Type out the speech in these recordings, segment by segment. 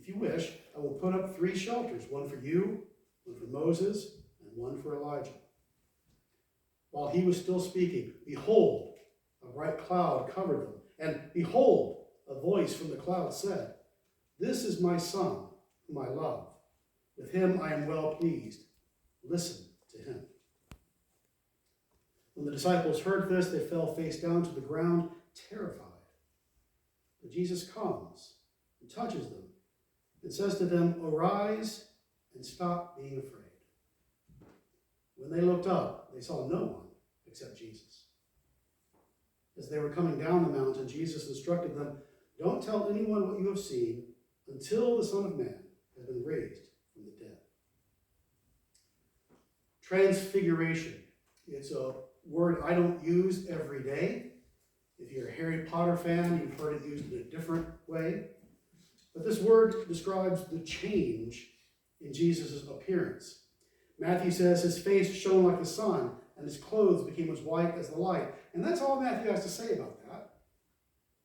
If you wish, I will put up 3 shelters, one for you, one for Moses, and one for Elijah. While he was still speaking, behold, a bright cloud covered them. And behold, a voice from the cloud said, This is my Son, whom I love. With him I am well pleased. Listen to him. When the disciples heard this, they fell face down to the ground, terrified. But Jesus comes and touches them and says to them, Arise and stop being afraid. When they looked up, they saw no one except Jesus. As they were coming down the mountain, Jesus instructed them, Don't tell anyone what you have seen until the Son of Man has been raised from the dead. Transfiguration. It's a word I don't use every day. If you're a Harry Potter fan, you've heard it used in a different way. But this word describes the change in Jesus' appearance. Matthew says his face shone like the sun, and his clothes became as white as the light. And that's all Matthew has to say about that.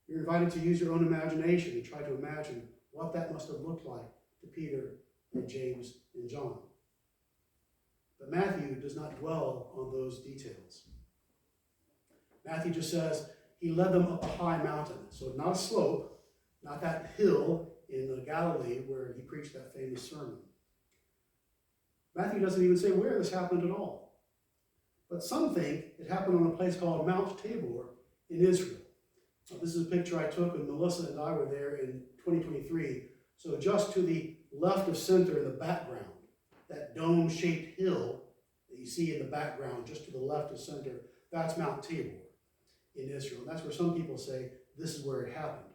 You're invited to use your own imagination and try to imagine what that must have looked like to Peter and James and John. But Matthew does not dwell on those details. Matthew just says he led them up a high mountain. So not a slope, not that hill in Galilee where he preached that famous sermon. Matthew doesn't even say where this happened at all. But some think it happened on a place called Mount Tabor in Israel. Now, this is a picture I took when Melissa and I were there in 2023. So just to the left of center in the background, that dome-shaped hill that you see in the background, just to the left of center, that's Mount Tabor in Israel. And that's where some people say this is where it happened.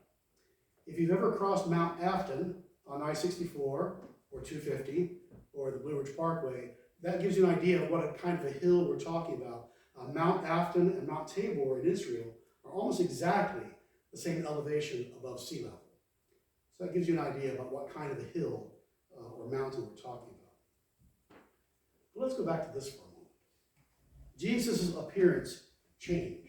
If you've ever crossed Mount Afton on I-64 or 250 or the Blue Ridge Parkway, that gives you an idea of what kind of a hill we're talking about. Mount Afton and Mount Tabor in Israel are almost exactly the same elevation above sea level. So that gives you an idea about what kind of a hill or mountain we're talking about. But let's go back to this for a moment. Jesus' appearance changed.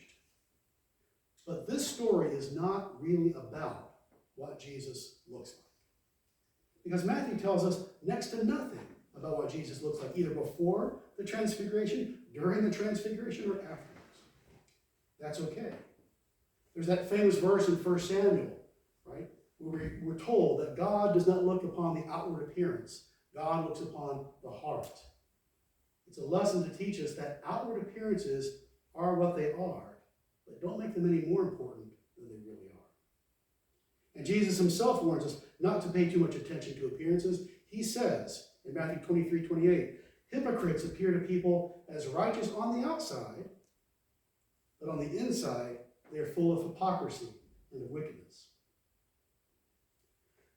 But this story is not really about what Jesus looks like. Because Matthew tells us next to nothing about what Jesus looks like, either before the Transfiguration, during the Transfiguration, or afterwards. That's okay. There's that famous verse in 1 Samuel, right, where we're told that God does not look upon the outward appearance. God looks upon the heart. It's a lesson to teach us that outward appearances are what they are, but don't make them any more important than they really are. And Jesus himself warns us not to pay too much attention to appearances. He says in Matthew 23:28, hypocrites appear to people as righteous on the outside, but on the inside, they are full of hypocrisy and of wickedness.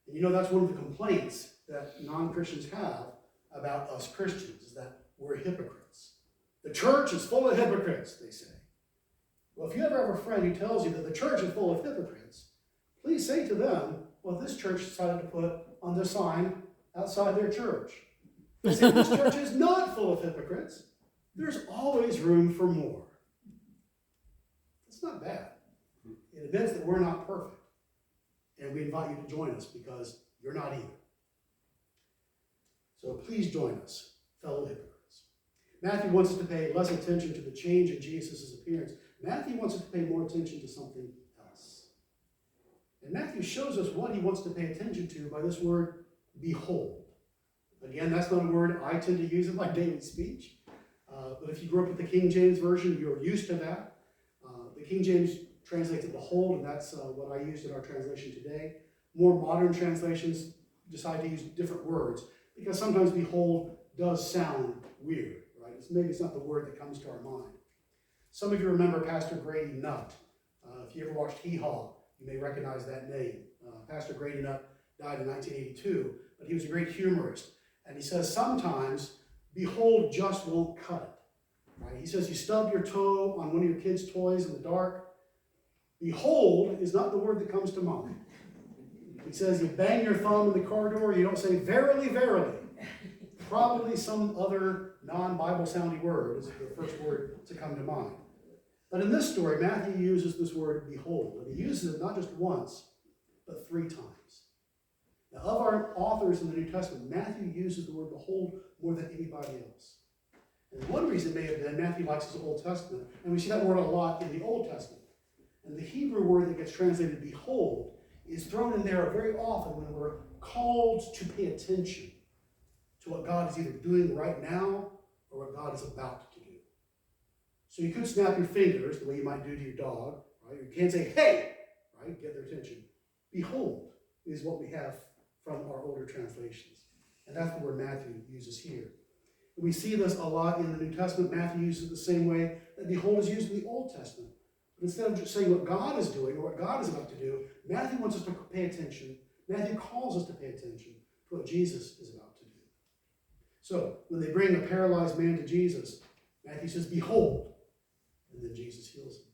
And you know, that's one of the complaints that non-Christians have about us Christians, is that we're hypocrites. The church is full of hypocrites, they say. Well, if you ever have a friend who tells you that the church is full of hypocrites, please say to them, well, this church decided to put on their sign outside their church. They say, this church is not full of hypocrites. There's always room for more. It's not bad. It admits that we're not perfect. And we invite you to join us because you're not either. So please join us, fellow hypocrites. Matthew wants us to pay less attention to the change in Jesus' appearance. Matthew wants us to pay more attention to something else. And Matthew shows us what he wants to pay attention to by this word, behold. Again, that's not a word I tend to use in my daily speech. But if you grew up with the King James Version, you're used to that. The King James translates it behold, and that's what I used in our translation today. More modern translations decide to use different words because sometimes behold does sound weird, right? Maybe it's not the word that comes to our mind. Some of you remember Pastor Grady Nutt. If you ever watched Hee Haw, you may recognize that name. Pastor Grady Nutt died in 1982, but he was a great humorist. And he says sometimes behold just won't cut it. Right? He says you stub your toe on one of your kids' toys in the dark. Behold is not the word that comes to mind. He says you bang your thumb in the car door, you don't say verily, verily. Probably some other non-Bible sounding word is the first word to come to mind. But in this story, Matthew uses this word behold, and he uses it not just once, but 3 times. Now, of our authors in the New Testament, Matthew uses the word behold more than anybody else. And one reason may have been Matthew likes his Old Testament, and we see that word a lot in the Old Testament. And the Hebrew word that gets translated behold is thrown in there very often when we're called to pay attention to what God is either doing right now or what God is about to do. So you could snap your fingers the way you might do to your dog, right? You can't say, hey, right? Get their attention. Behold is what we have from our older translations. And that's the word Matthew uses here. And we see this a lot in the New Testament. Matthew uses it the same way that behold is used in the Old Testament. But instead of just saying what God is doing or what God is about to do, Matthew wants us to pay attention. Matthew calls us to pay attention to what Jesus is about to do. So when they bring a paralyzed man to Jesus, Matthew says, behold, and then Jesus heals him.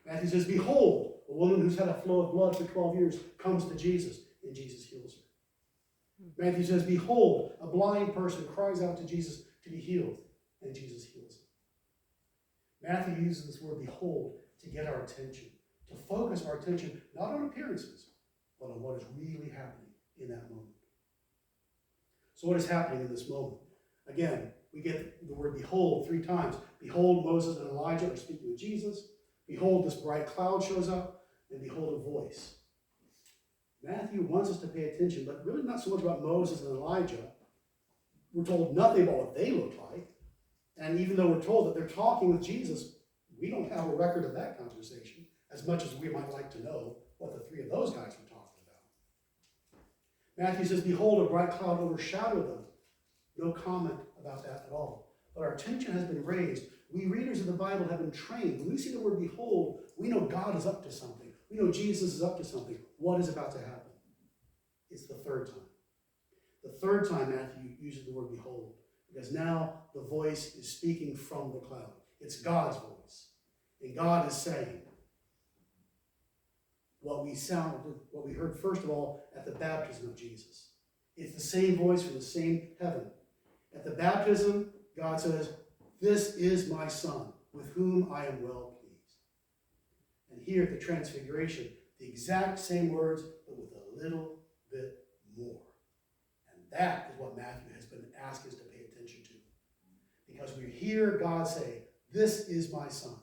Matthew says, behold, a woman who's had a flow of blood for 12 years comes to Jesus, and Jesus heals her. Matthew says, behold, a blind person cries out to Jesus to be healed, and Jesus heals him. Matthew uses this word behold to get our attention, to focus our attention not on appearances, but on what is really happening in that moment. So what is happening in this moment? Again, we get the word behold 3 times. Behold, Moses and Elijah are speaking with Jesus. Behold, this bright cloud shows up, and behold, a voice. Matthew wants us to pay attention, but really not so much about Moses and Elijah. We're told nothing about what they look like. And even though we're told that they're talking with Jesus, we don't have a record of that conversation, as much as we might like to know what the 3 of those guys were talking about. Matthew says, behold, a bright cloud overshadowed them. No comment about that at all. But our attention has been raised. We readers of the Bible have been trained. When we see the word behold, we know God is up to something. We know Jesus is up to something. What is about to happen? It's the 3rd time. The 3rd time Matthew uses the word behold, because now the voice is speaking from the cloud. It's God's voice. And God is saying what we heard first of all at the baptism of Jesus. It's the same voice from the same heaven. At the baptism, God says, this is my Son, with whom I am well pleased. And here at the Transfiguration, the exact same words, but with a little bit more. And that is what Matthew has been asking us to pay attention to. Because we hear God say, this is my Son,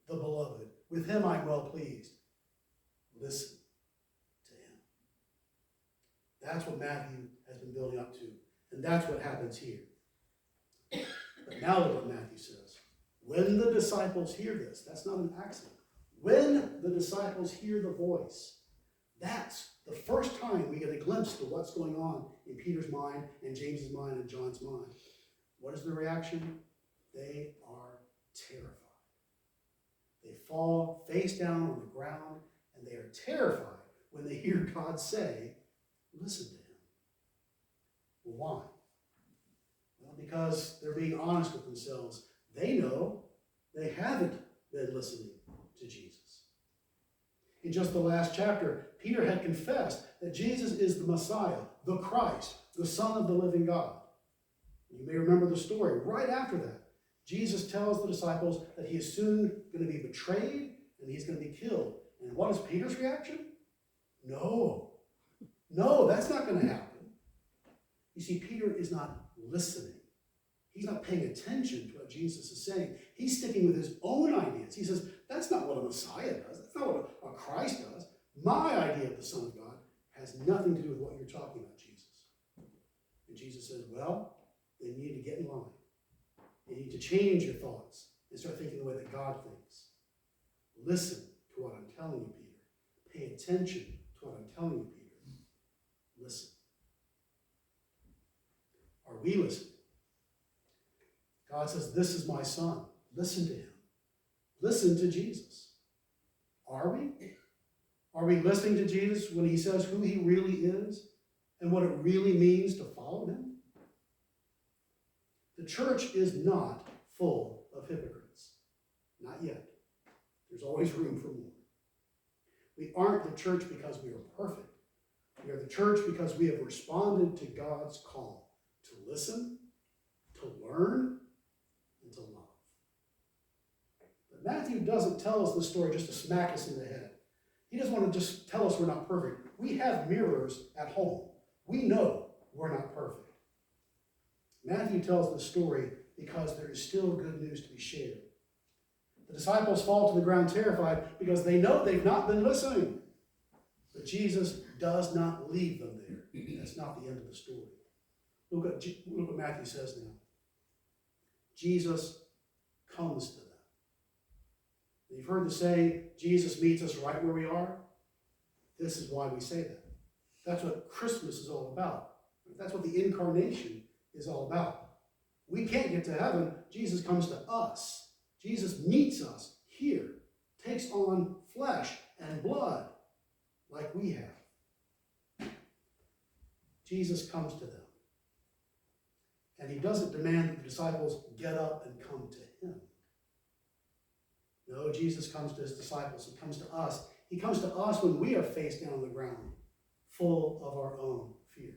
the beloved. With him I'm well pleased. Listen to him. That's what Matthew has been building up to. And that's what happens here. But now look what Matthew says. When the disciples hear this, that's not an accident. When the disciples hear the voice, that's the first time we get a glimpse of what's going on in Peter's mind and James's mind and John's mind. What is the reaction? They are terrified. They fall face down on the ground, and they are terrified when they hear God say, listen to him. Well, why? Well, because they're being honest with themselves. They know they haven't been listening to Jesus. In just the last chapter, Peter had confessed that Jesus is the Messiah, the Christ, the Son of the living God. You may remember the story. Right after that, Jesus tells the disciples that he is soon going to be betrayed and he's going to be killed. And what is Peter's reaction? No, that's not going to happen. You see, Peter is not listening. He's not paying attention to what Jesus is saying. He's sticking with his own ideas. He says, that's not what a Messiah does. That's not what a Christ does. My idea of the Son of God has nothing to do with what you're talking about, Jesus. And Jesus says, well, then you need to get in line. You need to change your thoughts and start thinking the way that God thinks. Listen to what I'm telling you, Peter. Pay attention to what I'm telling you, Peter. Listen. Are we listening? God says, this is my Son. Listen to him. Listen to Jesus. Are we? Are we listening to Jesus when he says who he really is and what it really means to follow him? The church is not full of hypocrites. Not yet. There's always room for more. We aren't the church because we are perfect. We are the church because we have responded to God's call to listen, to learn, and to love. But Matthew doesn't tell us this story just to smack us in the head. He doesn't want to just tell us we're not perfect. We have mirrors at home. We know we're not perfect. Matthew tells the story because there is still good news to be shared. The disciples fall to the ground terrified because they know they've not been listening. But Jesus does not leave them there. That's not the end of the story. Look what Matthew says now. Jesus comes to them. You've heard the saying, Jesus meets us right where we are. This is why we say that. That's what Christmas is all about. That's what the incarnation is all about. We can't get to heaven. Jesus comes to us. Jesus meets us here, takes on flesh and blood like we have. Jesus comes to them. And he doesn't demand that the disciples get up and come to him. No, Jesus comes to his disciples. He comes to us. He comes to us when we are face down on the ground, full of our own fear.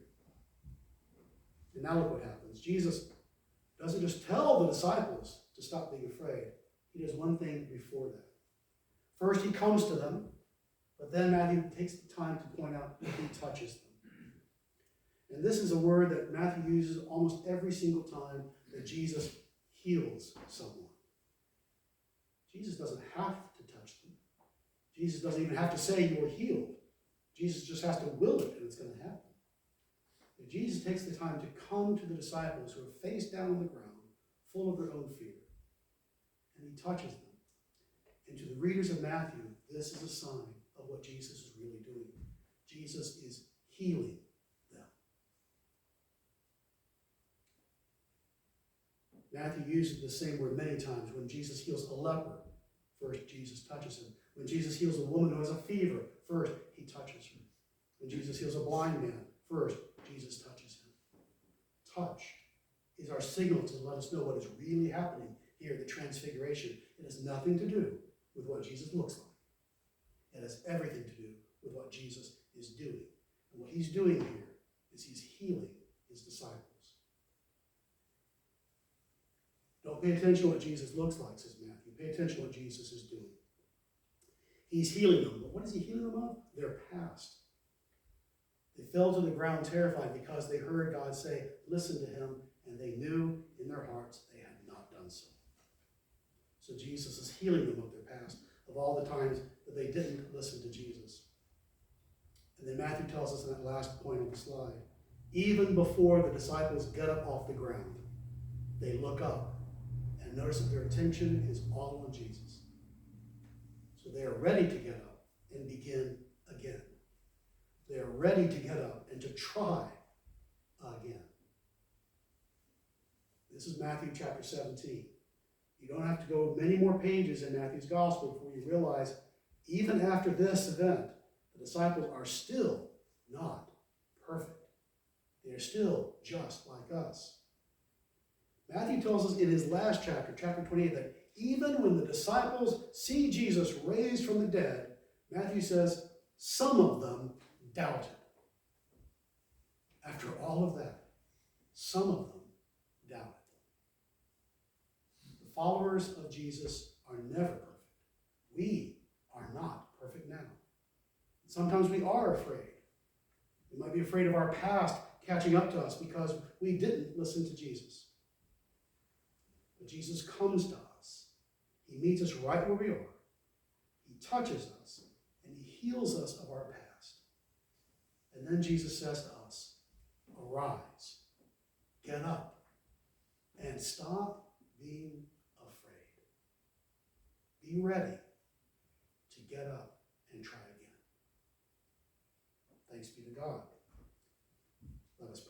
And now look what happens. Jesus doesn't just tell the disciples to stop being afraid. He does one thing before that. First, he comes to them, but then Matthew takes the time to point out that he touches them. And this is a word that Matthew uses almost every single time that Jesus heals someone. Jesus doesn't have to touch them. Jesus doesn't even have to say you are healed. Jesus just has to will it and it's going to happen. But Jesus takes the time to come to the disciples who are face down on the ground, full of their own fear. And he touches them. And to the readers of Matthew, this is a sign of what Jesus is really doing. Jesus is healing them. Matthew uses the same word many times. When Jesus heals a leper, first Jesus touches him. When Jesus heals a woman who has a fever, first he touches her. When Jesus heals a blind man, first Jesus touches him. Touch is our signal to let us know what is really happening here at the Transfiguration. It has nothing to do with what Jesus looks like. It has everything to do with what Jesus is doing. And what he's doing here is he's healing his disciples. Don't pay attention to what Jesus looks like, says Matthew. Pay attention to what Jesus is doing. He's healing them. But what is he healing them of? Their past. They fell to the ground terrified because they heard God say, listen to him, and they knew in their hearts they had not done so. So Jesus is healing them of their past, of all the times that they didn't listen to Jesus. And then Matthew tells us in that last point on the slide, even before the disciples get up off the ground, they look up and notice that their attention is all on Jesus. So they are ready to get up and begin again. They are ready to get up and to try again. This is Matthew chapter 17. You don't have to go many more pages in Matthew's gospel before you realize, even after this event, the disciples are still not perfect. They are still just like us. Matthew tells us in his last chapter, chapter 28, that even when the disciples see Jesus raised from the dead, Matthew says, some of them doubted. After all of that, some of them doubted. The followers of Jesus are never perfect. We are not perfect now. Sometimes we are afraid. We might be afraid of our past catching up to us because we didn't listen to Jesus. But Jesus comes to us. He meets us right where we are. He touches us, and he heals us of our past. And then Jesus says to us, arise, get up, and stop being afraid. Be ready to get up and try again. Thanks be to God. Let us pray.